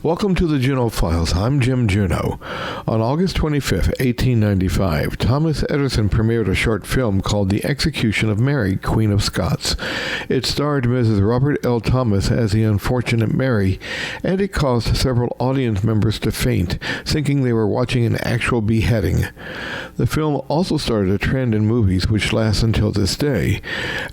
Welcome to the Junot Files. I'm Jim Junot. On August 25th, 1895, Thomas Edison premiered a short film called The Execution of Mary, Queen of Scots. It starred Mrs. Robert L. Thomas as the unfortunate Mary, and it caused several audience members to faint, thinking they were watching an actual beheading. The film also started a trend in movies which lasts until this day.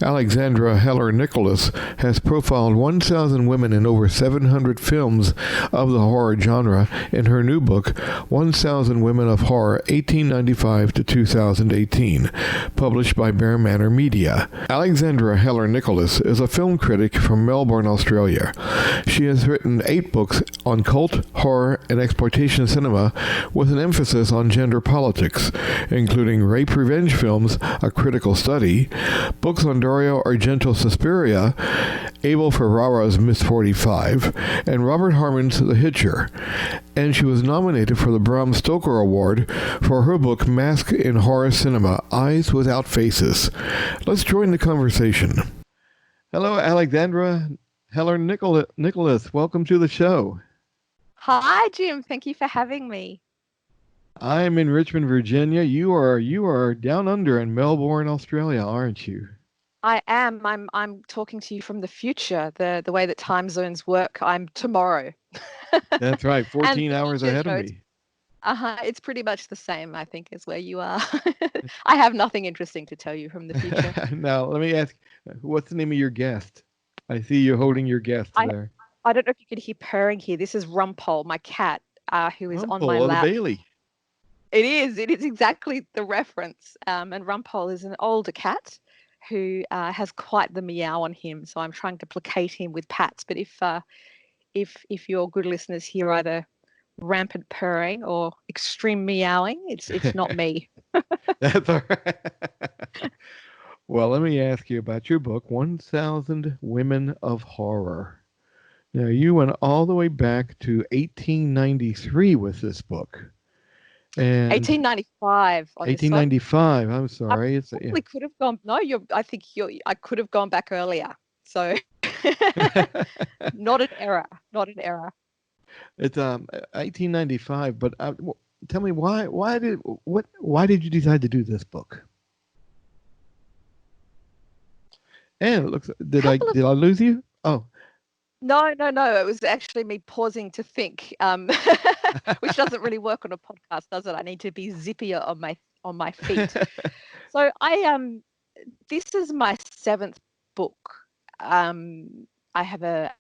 Alexandra Heller-Nicholas has profiled 1,000 women in over 700 films of the horror genre in her new book, 1,000 Women of Horror, 1895 to 2018, published by BearManor Media. Alexandra Heller-Nicholas is a film critic from Melbourne, Australia. She has written 8 books on cult, horror, and exploitation cinema with an emphasis on gender politics, including Rape Revenge Films, A Critical Study, books on Dario Argento's Suspiria, Abel Ferrara's Miss 45, and Robert Harmon's The Hitcher. And she was nominated for the Bram Stoker Award for her book Mask in Horror Cinema, Eyes Without Faces. Let's join the conversation. Hello, Alexandra Heller-Nicholas. Welcome to the show. Hi, Jim. Thank you for having me. I'm in Richmond, Virginia. You are down under in Melbourne, Australia, aren't you? I am. I'm talking to you from the future. The way that time zones work, I'm tomorrow. That's right, 14 hours ahead of me. It's pretty much the same, I think, as where you are. I have nothing interesting to tell you from the future. Now, let me ask, what's the name of your guest? I see you holding your guest there. I don't know if you could hear purring here. This is Rumpole, my cat, who is on my Rumpole, lap. the Bailey. It is exactly the reference. And Rumpole is an older cat who has quite the meow on him. So I'm trying to placate him with pats. But if your good listeners hear either rampant purring or extreme meowing, it's not me. That's all right. Well, let me ask you about your book, 1,000 Women of Horror. Now, you went all the way back to 1893 with this book. And 1895. 1895. I'm sorry. I probably could have gone. No, I could have gone back earlier. So, not an error. Not an error. It's 1895. But tell me why did you decide to do this book? And it looks. Did I lose you? Oh. No. It was actually me pausing to think, which doesn't really work on a podcast, does it? I need to be zippier on my feet. So this is my 7th book. I have an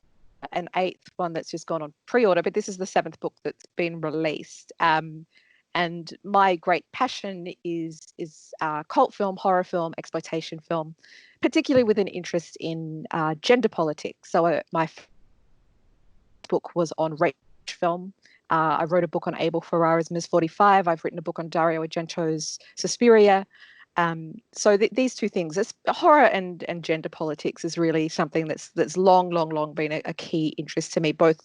8th one that's just gone on pre-order, but this is the 7th book that's been released. And my great passion is cult film, horror film, exploitation film, particularly with an interest in gender politics. So my book was on rape film. I wrote a book on Abel Ferrara's Miss 45. I've written a book on Dario Argento's Suspiria. So these two things, horror and gender politics, is really something that's long been a key interest to me, both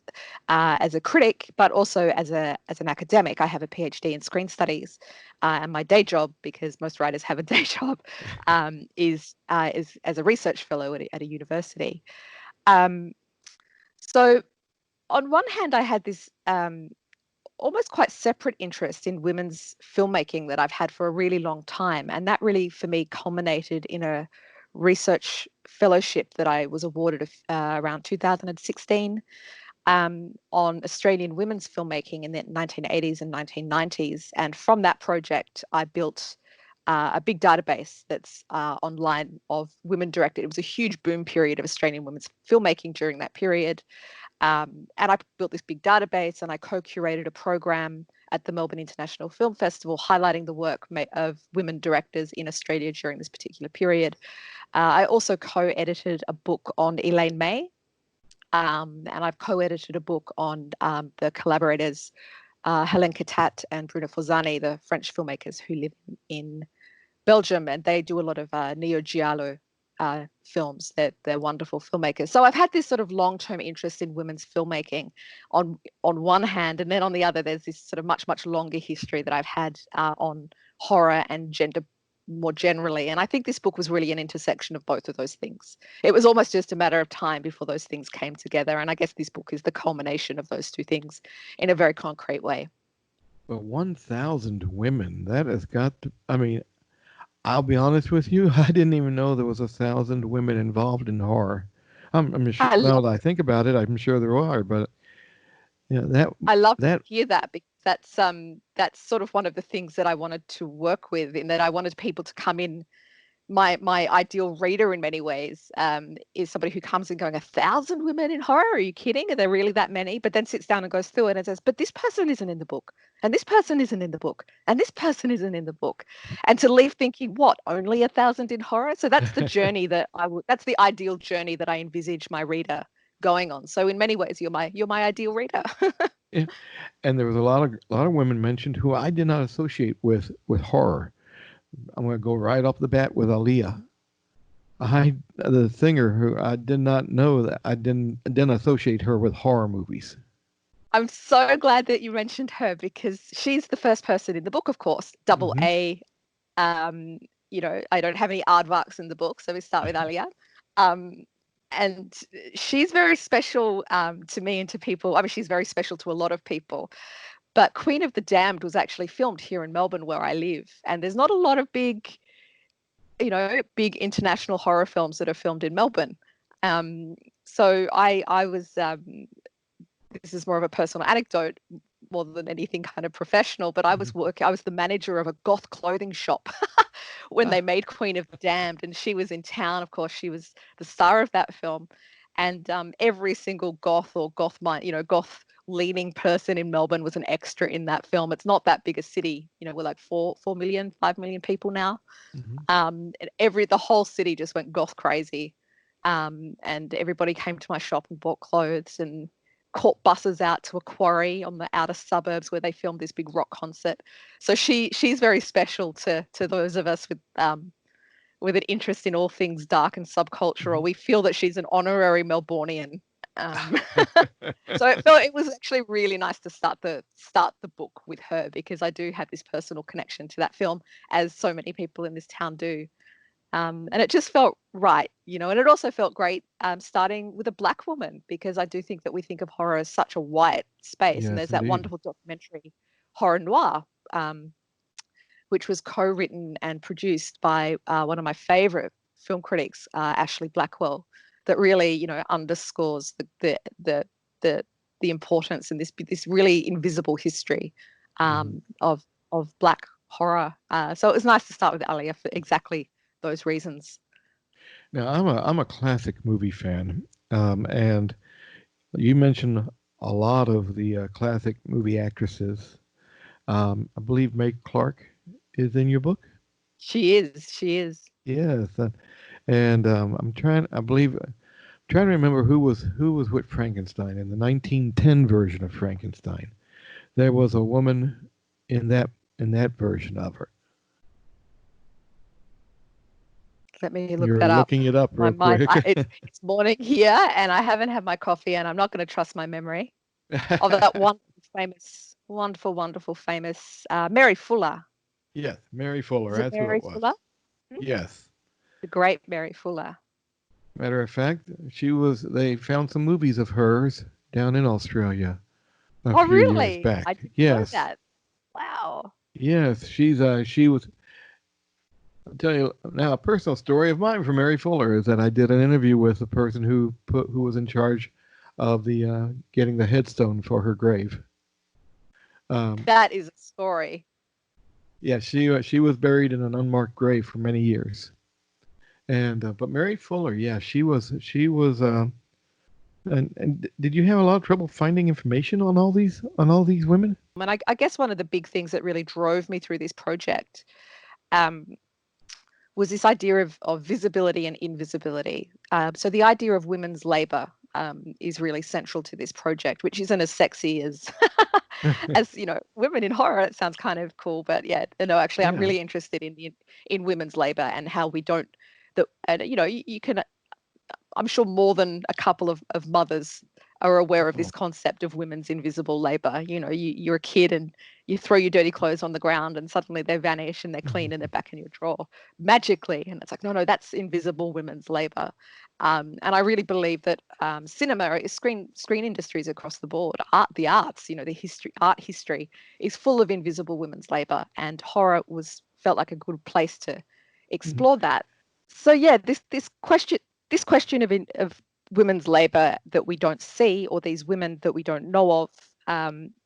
as a critic, but also as an academic. I have a PhD in screen studies, and my day job, because most writers have a day job, is as a research fellow at a university. So on one hand, I had this almost quite separate interest in women's filmmaking that I've had for a really long time. And that really, for me, culminated in a research fellowship that I was awarded around 2016 on Australian women's filmmaking in the 1980s and 1990s. And from that project, I built a big database that's online of women directed. It was a huge boom period of Australian women's filmmaking during that period. And I built this big database, and I co-curated a program at the Melbourne International Film Festival highlighting the work of women directors in Australia during this particular period. I also co-edited a book on Elaine May, and I've co-edited a book on the collaborators Hélène Catat and Bruno Forzani, the French filmmakers who live in Belgium, and they do a lot of Neo Giallo films. They're wonderful filmmakers. So I've had this sort of long-term interest in women's filmmaking on one hand, and then on the other, there's this sort of much longer history that I've had on horror and gender more generally. And I think this book was really an intersection of both of those things. It was almost just a matter of time before those things came together. And I guess this book is the culmination of those two things in a very concrete way. But 1,000 women, that has got to, I mean, I'll be honest with you, I didn't even know there was 1,000 women involved in horror. I'm sure, I now love that I think about it, I'm sure there are, but I love to that hear that, because that's sort of one of the things that I wanted to work with, in that I wanted people to come in. My ideal reader in many ways is somebody who comes in going, 1,000 women in horror? Are you kidding? Are there really that many? But then sits down and goes through it and says, but this person isn't in the book, and this person isn't in the book, and this person isn't in the book. And to leave thinking, what, only 1,000 in horror? So that's the journey that's the ideal journey that I envisage my reader going on. So in many ways, you're my ideal reader. yeah. And there was a lot of women mentioned who I did not associate with horror. I'm going to go right off the bat with Aaliyah. The singer, who I did not know, that I didn't associate her with horror movies. I'm so glad that you mentioned her, because she's the first person in the book, of course, double Hmm. A. I don't have any aardvarks in the book, so we start with Alia. Um, and she's very special to me and to people. I mean, she's very special to a lot of people. But Queen of the Damned was actually filmed here in Melbourne, where I live. And there's not a lot of big international horror films that are filmed in Melbourne. So I was this is more of a personal anecdote more than anything kind of professional, but I was the manager of a goth clothing shop when they made Queen of the Damned, and she was in town. Of course, she was the star of that film, and every single goth or goth leaning person in Melbourne was an extra in that film. It's not that big a city, we're like 4 million, 5 million people now. Hmm. And the whole city just went goth crazy. And everybody came to my shop and bought clothes and caught buses out to a quarry on the outer suburbs where they filmed this big rock concert. So she's very special to those of us with an interest in all things dark and subcultural. We feel that she's an honorary Melbourneian. Um, so it was actually really nice to start the book with her, because I do have this personal connection to that film, as so many people in this town do. And it just felt right, and it also felt great starting with a Black woman, because I do think that we think of horror as such a white space. And Yes, there's that indeed. wonderful documentary, Horror Noir, which was co-written and produced by one of my favorite film critics, Ashley Blackwell, that really, underscores the importance and this really invisible history Mhm. of Black horror. So it was nice to start with Alia for exactly those reasons. Now, I'm a classic movie fan, and you mentioned a lot of the classic movie actresses. I believe Meg Clark is in your book. She is. She is. Yes, and trying to remember who was with Frankenstein in the 1910 version of Frankenstein. There was a woman in that version of her. Let me look You're that up. looking it up My real mind. quick. It's morning here, and I haven't had my coffee, and I'm not going to trust my memory of that one famous, wonderful, wonderful, famous Mary Fuller. Yes, Mary Fuller. Is it That's who Mary it was. Fuller? Hmm? Yes. The great Mary Fuller. Matter of fact, they found some movies of hers down in Australia a Oh, few years really? I back. didn't know Yes. that. Wow. Yes, she was. I'll tell you now, a personal story of mine from Mary Fuller is that I did an interview with the person who was in charge of the getting the headstone for her grave. Um, That is a story. yeah, she was buried in an unmarked grave for many years. And but Mary Fuller, yeah, she was. And did you have a lot of trouble finding information on all these women? And I guess one of the big things that really drove me through this project um, was this idea of visibility and invisibility. So the idea of women's labor is really central to this project, which isn't as sexy as as women in horror. It sounds kind of cool, but yeah, no, actually, I'm Yeah. really interested in women's labor and how we don't. That and you can. I'm sure more than a couple of mothers are aware of Oh. this concept of women's invisible labor. You know, you're a kid and you throw your dirty clothes on the ground and suddenly they vanish and they're clean and they're back in your drawer magically. And it's like, no, that's invisible women's labor. And I really believe that cinema, screen industries across the board, the arts, the art history is full of invisible women's labor, and horror felt like a good place to explore that. So yeah, this question of women's labor that we don't see, or these women that we don't know of,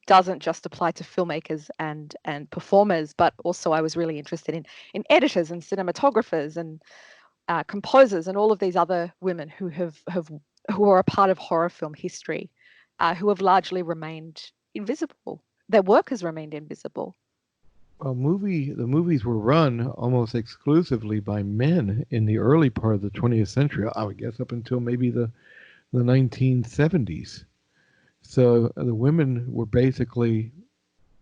doesn't just apply to filmmakers and performers, but also I was really interested in editors and cinematographers and composers and all of these other women who are a part of horror film history, who have largely remained invisible. Their work has remained invisible. Well, the movies were run almost exclusively by men in the early part of the 20th century, I would guess, up until maybe the 1970s. So the women were basically,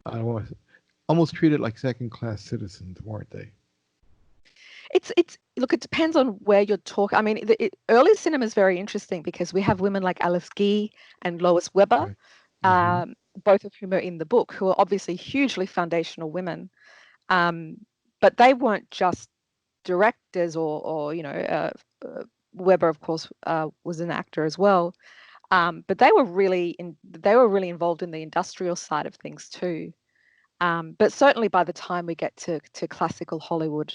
I don't want to, almost treated like second-class citizens, weren't they? Look, it depends on where you're talking. I mean, early cinema is very interesting because we have women like Alice Guy and Lois Weber, Right. both of whom are in the book, who are obviously hugely foundational women. But they weren't just directors or Weber, of course, was an actor as well. But they were really involved in the industrial side of things too. But certainly by the time we get to classical Hollywood,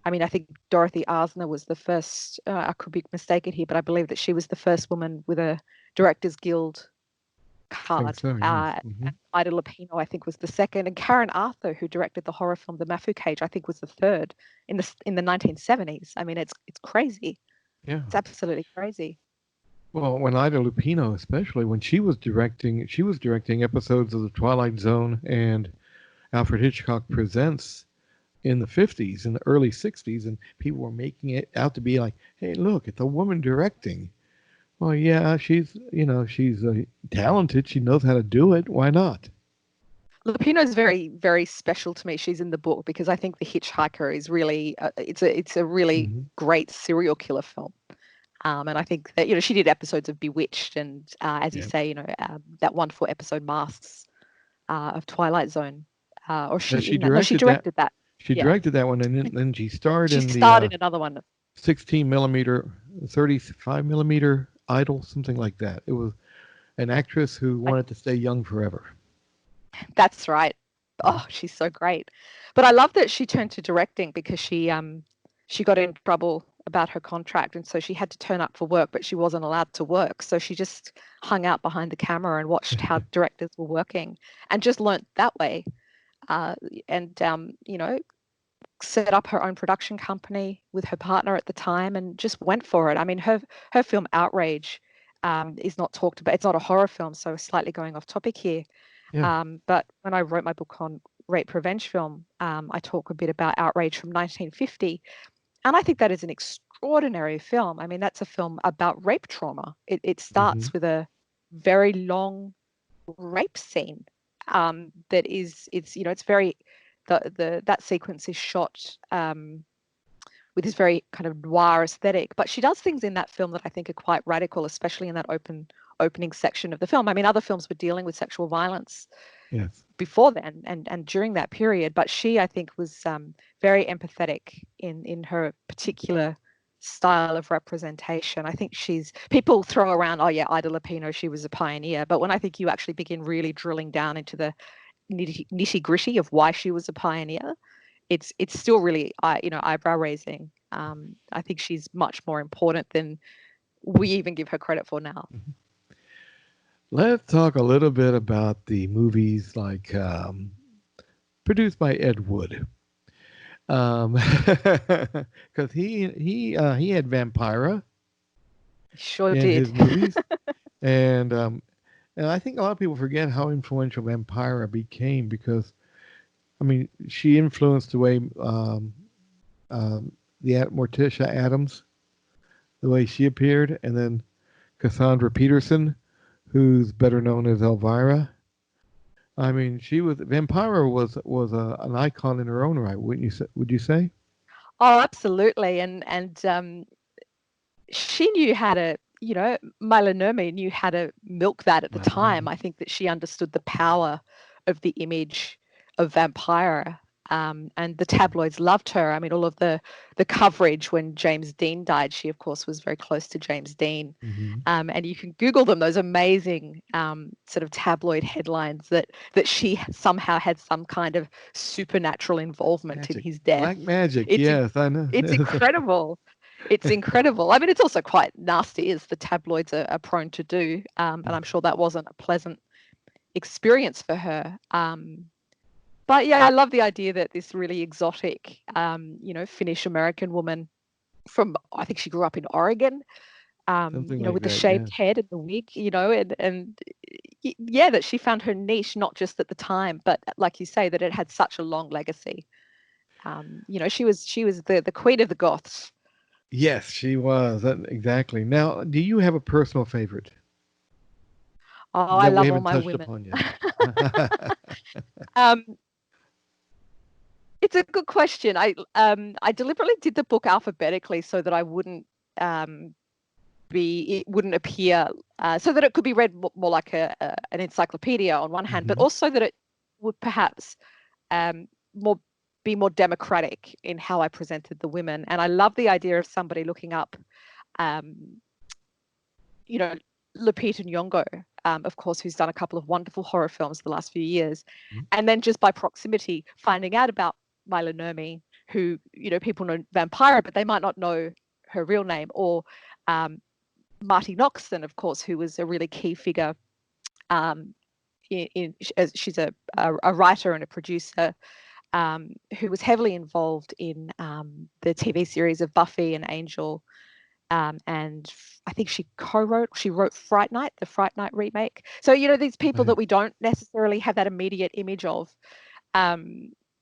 I mean, I think Dorothy Arzner was the first. I could be mistaken here, but I believe that she was the first woman with a Directors Guild card. So, yes. Ida Lupino, I think, was the second, and Karen Arthur, who directed the horror film The Mafu Cage, I think, was the third in the 1970s. I mean, it's crazy. Yeah. It's absolutely crazy. Well, when Ida Lupino, especially when she was directing episodes of The Twilight Zone and Alfred Hitchcock Presents in the 50s and the early 60s, and people were making it out to be like, hey, look, it's a woman directing. Well, yeah, she's talented. She knows how to do it. Why not? Lupino is very, very special to me. She's in the book because I think The Hitchhiker is really, it's a really great serial killer film. And I think that, she did episodes of Bewitched and, as you say, that wonderful episode Masks of Twilight Zone. Or she directed that. She directed that one, and then she starred in another one. 16 millimeter, 35 millimeter Idol, something like that. It was an actress who wanted to stay young forever. That's right. Oh, she's so great. But I love that she turned to directing because she got in trouble about her contract, and so she had to turn up for work, but she wasn't allowed to work. So she just hung out behind the camera and watched how directors were working and just learnt that way. Set up her own production company with her partner at the time and just went for it. I mean, her film Outrage is not talked about. It's not a horror film, so slightly going off topic here. Yeah. But when I wrote my book on rape revenge film, I talk a bit about Outrage from 1950. And I think that is an extraordinary film. I mean, that's a film about rape trauma. It starts with a very long rape scene that it's very, that sequence is shot with this very kind of noir aesthetic. But she does things in that film that I think are quite radical, especially in that opening section of the film. I mean, other films were dealing with sexual violence before then and during that period, but she, I think, was very empathetic in her particular style of representation. I think people throw around, oh yeah, Ida Lupino, she was a pioneer, but when I think you actually begin really drilling down into the nitty gritty of why she was a pioneer, it's still really eyebrow raising. I think she's much more important than we even give her credit for now. Let's talk a little bit about the movies like produced by Ed Wood, because he had Vampira. Sure in did. his movies, and I think a lot of people forget how influential Vampira became because, I mean, she influenced the way Morticia Addams, the way she appeared, and then Cassandra Peterson, who's better known as Elvira. I mean, Vampira was an icon in her own right, wouldn't you say? Would you say? Oh, absolutely, and she knew how to Mila Nurmi knew how to milk that at the time. Wow. I think that she understood the power of the image of Vampira. And the tabloids loved her. I mean, all of the coverage when James Dean died, she, of course, was very close to James Dean. Mm-hmm. And you can Google them, those amazing sort of tabloid headlines that she somehow had some kind of supernatural involvement in Magic. his death. Black magic. It's Yes, I know. it's incredible. It's incredible. I mean, it's also quite nasty, as the tabloids are prone to do. And I'm sure that wasn't a pleasant experience for her. But yeah, I love the idea that this really exotic, Finnish American woman from, I think she grew up in Oregon, Something like with the that. Yeah. shaved head and the wig, and yeah, that she found her niche, not just at the time, but like you say, that it had such a long legacy. She was the queen of the goths. Yes, she was. Exactly. Now, do you have a personal favorite Oh, I that we love all haven't my touched women. upon yet? um, it's a good question. I deliberately did the book alphabetically so that I wouldn't it wouldn't appear so that it could be read more like an encyclopedia on one hand, but Mm-hmm. also that it would perhaps more be more democratic in how I presented the women. And I love the idea of somebody looking up, um, Lupita Nyong'o, of course, who's done a couple of wonderful horror films the last few years, and then just by proximity finding out about Mila Nurmi, who people know Vampira, but they might not know her real name, or Marty Noxon, of course, who was a really key figure. She's a writer and a producer who was heavily involved in the TV series of Buffy and Angel. And I think she wrote Fright Night, the Fright Night remake. So, these people that we don't necessarily have that immediate image of.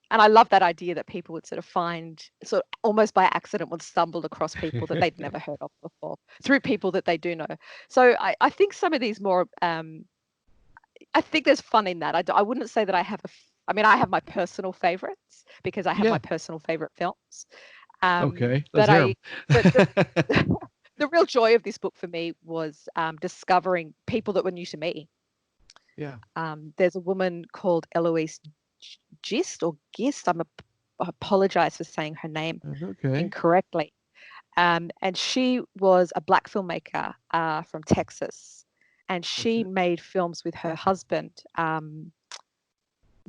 And I love that idea that people would sort of find, sort of almost by accident, would stumble across people that they'd never heard of before through people that they do know. So I think some of these more, I think there's fun in that. I wouldn't say that I have I mean, I have my personal favorites because I have my Yeah. personal favorite films. Okay. Let's But hear but them. the real joy of this book for me was discovering people that were new to me. Yeah. There's a woman called Eloise Gist or Gist. I apologize for saying her name Okay. incorrectly. And she was a Black filmmaker from Texas. And she made films with her husband,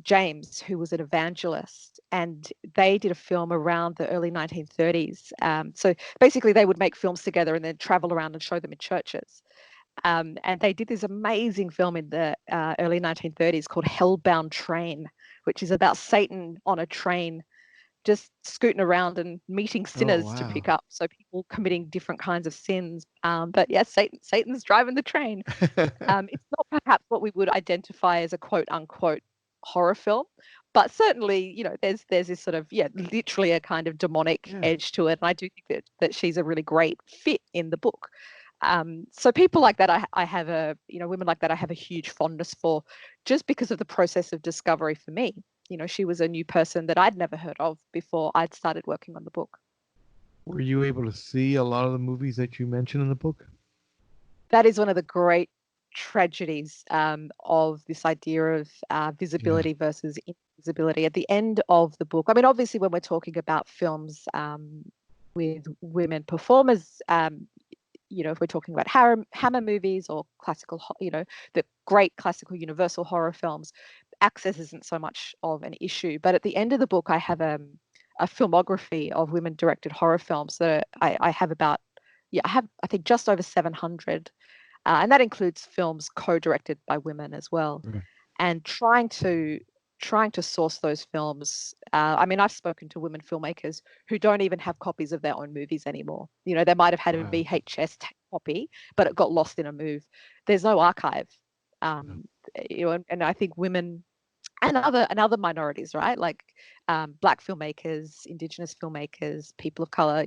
James, who was an evangelist, and they did a film around the early 1930s. So basically, they would make films together and then travel around and show them in churches. And they did this amazing film in the early 1930s called Hellbound Train, which is about Satan on a train just scooting around and meeting Oh, sinners to wow. pick up. So people committing different kinds of sins. But yes, Satan's driving the train. It's not perhaps what we would identify as a quote unquote horror film, but certainly, there's this sort of, literally a kind of demonic Yeah. edge to it. And I do think that she's a really great fit in the book. So people like that, I have women like that I have a huge fondness for, just because of the process of discovery for me. She was a new person that I'd never heard of before I'd started working on the book. Were you able to see a lot of the movies that you mentioned in the book? That is one of the great tragedies of this idea of Yeah. visibility versus invisibility. At the end of the book, I mean, obviously, when we're talking about films with women performers, if we're talking about Hammer movies or classical, the great classical universal horror films, access isn't so much of an issue. But at the end of the book, I have a filmography of women-directed horror films that I have about, I think just over 700, and that includes films co-directed by women as well. Right. And trying to source those films. I mean, I've spoken to women filmmakers who don't even have copies of their own movies anymore. They might have had a Wow. VHS copy, but it got lost in a move. There's no archive. No. And I think women and other minorities, right? Like Black filmmakers, Indigenous filmmakers, people of color,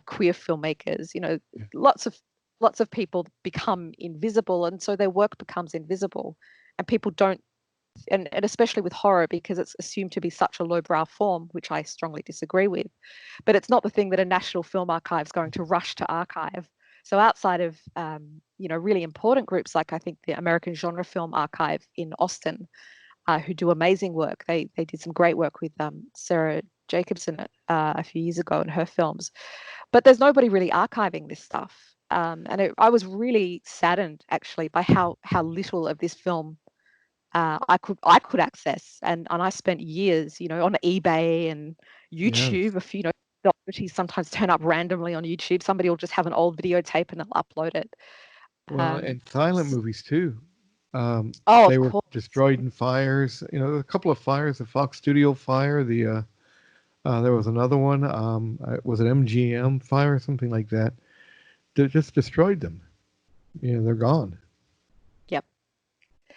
queer filmmakers. Yeah. Lots of people become invisible, and so their work becomes invisible, and people don't. And especially with horror, because it's assumed to be such a lowbrow form, which I strongly disagree with. But it's not the thing that a National Film Archive is going to rush to archive. So outside of really important groups like I think the American Genre Film Archive in Austin, who do amazing work. They did some great work with Sarah Jacobson a few years ago in her films, but there's nobody really archiving this stuff. I was really saddened actually by how little of this film I could access, and I spent years, on eBay and Yes. YouTube. Documentaries sometimes turn up randomly on YouTube. Somebody will just have an old videotape and they'll upload it. Well, and silent movies too. Oh, They of were course. destroyed in fires. A couple of fires, the Fox Studio fire, there was another one. Was it MGM fire or something like that? They just destroyed them. They're gone. Yep.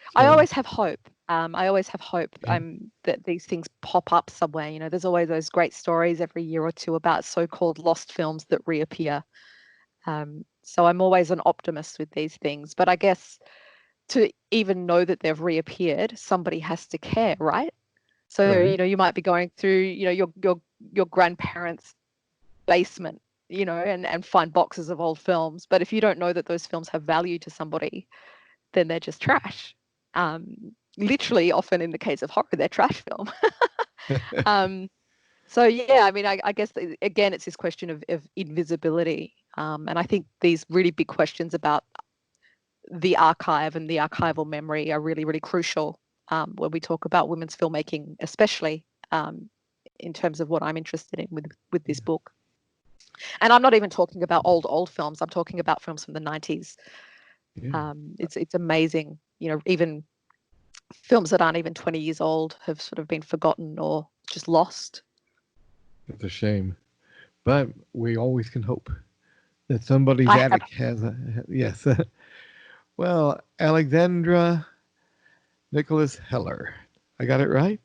So, I always have hope. I always have hope yeah. that these things pop up somewhere. There's always those great stories every year or two about so-called lost films that reappear. So I'm always an optimist with these things. But I guess to even know that they've reappeared, somebody has to care, right? So, Right. you might be going through, your grandparents' basement, and find boxes of old films. But if you don't know that those films have value to somebody, then they're just trash. Literally, often in the case of horror, they're trash film. So yeah, I mean, I guess again, it's this question of invisibility, and I think these really big questions about the archive and the archival memory are really, really crucial when we talk about women's filmmaking, especially in terms of what I'm interested in with this book. And I'm not even talking about old films. I'm talking about films from the 90s. Yeah. It's amazing, even films that aren't even 20 years old have sort of been forgotten or just lost. It's a shame, but we always can hope that somebody's attic has a yes. Well, Alexandra Nicholas Heller. I got it right?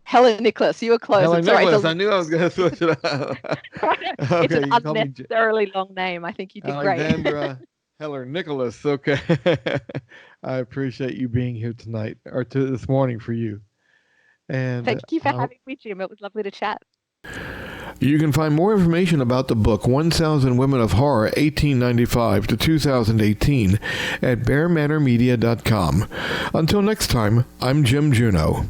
HellerNicholas, you were close. HellerNicholas. I knew I was going to switch it up. Okay, it's an you can call me unnecessarily long name. I think you did great. Alexandra Heller-Nicholas. Okay. I appreciate you being here tonight, or this morning for you. And thank you for having me, Jim. It was lovely to chat. You can find more information about the book 1000 Women of Horror 1895 to 2018 at BearManor Media.com. Until next time, I'm Jim Junot.